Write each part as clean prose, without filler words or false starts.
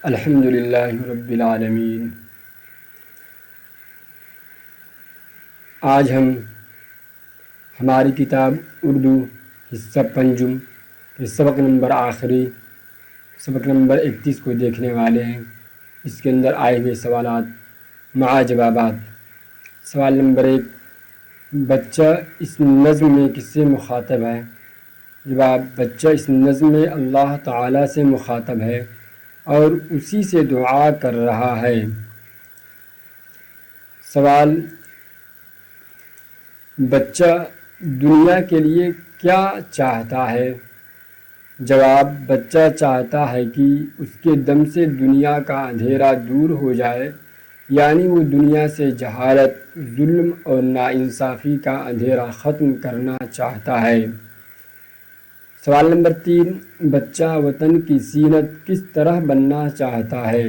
الحمد للہ رب العالمین۔ آج ہم ہماری کتاب اردو حصہ پنجم کے سبق نمبر آخری سبق نمبر 31 کو دیکھنے والے ہیں۔ اس کے اندر آئے ہوئے سوالات مع جوابات۔ سوال نمبر 1، بچہ اس نظم میں کس سے مخاطب ہے؟ جواب، بچہ اس نظم میں اللہ تعالیٰ سے مخاطب ہے اور اسی سے دعا کر رہا ہے۔ سوال، بچہ دنیا کے لیے کیا چاہتا ہے؟ جواب، بچہ چاہتا ہے کہ اس کے دم سے دنیا کا اندھیرا دور ہو جائے، یعنی وہ دنیا سے جہالت، ظلم اور ناانصافی کا اندھیرا ختم کرنا چاہتا ہے۔ سوال نمبر 3، بچہ وطن کی زینت کس طرح بننا چاہتا ہے؟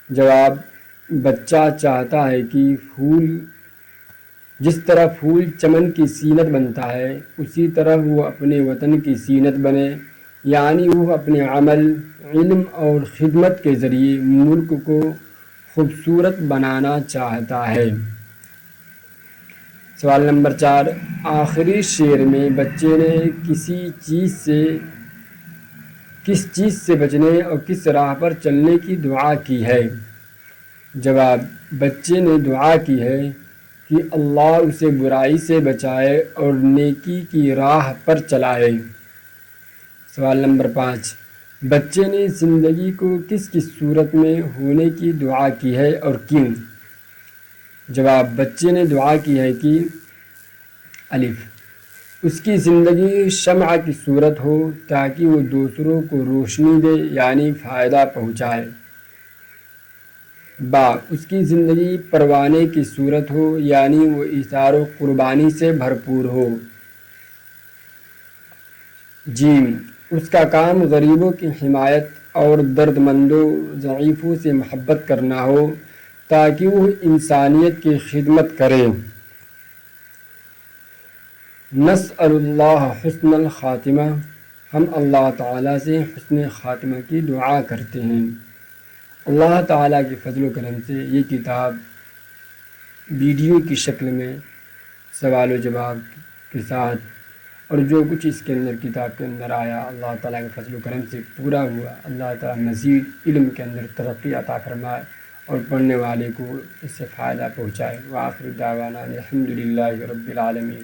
جواب، بچہ چاہتا ہے کہ جس طرح پھول چمن کی زینت بنتا ہے اسی طرح وہ اپنے وطن کی زینت بنے، یعنی وہ اپنے عمل، علم اور خدمت کے ذریعے ملک کو خوبصورت بنانا چاہتا ہے۔ سوال نمبر 4، آخری شعر میں بچے نے کس چیز سے بچنے اور کس راہ پر چلنے کی دعا کی ہے؟ جواب، بچے نے دعا کی ہے کہ اللہ اسے برائی سے بچائے اور نیکی کی راہ پر چلائے۔ سوال نمبر 5، بچے نے زندگی کو کس صورت میں ہونے کی دعا کی ہے اور کیوں؟ جواب، بچے نے دعا کی ہے کہ اس کی زندگی شمع کی صورت ہو تاکہ وہ دوسروں کو روشنی دے، یعنی فائدہ پہنچائے۔ اس کی زندگی پروانے کی صورت ہو، یعنی وہ ایثار و قربانی سے بھرپور ہو۔ اس کا کام غریبوں کی حمایت اور درد مندوں، ضعیفوں سے محبت کرنا ہو تاکہ وہ انسانیت کی خدمت کرے۔ نسأل اللہ حسن الخاتمہ، ہم اللہ تعالیٰ سے حسن خاتمہ کی دعا کرتے ہیں۔ اللہ تعالیٰ کے فضل و کرم سے یہ کتاب ویڈیو کی شکل میں سوال و جواب کے ساتھ اور جو کچھ اس کے اندر کتاب کے اندر آیا اللہ تعالیٰ کے فضل و کرم سے پورا ہوا۔ اللہ تعالیٰ مزید علم کے اندر ترقی عطا فرمائے اور پڑھنے والے کو اس سے فائدہ پہنچائے۔ وآخر دعوانا الحمد للہ رب العالمین۔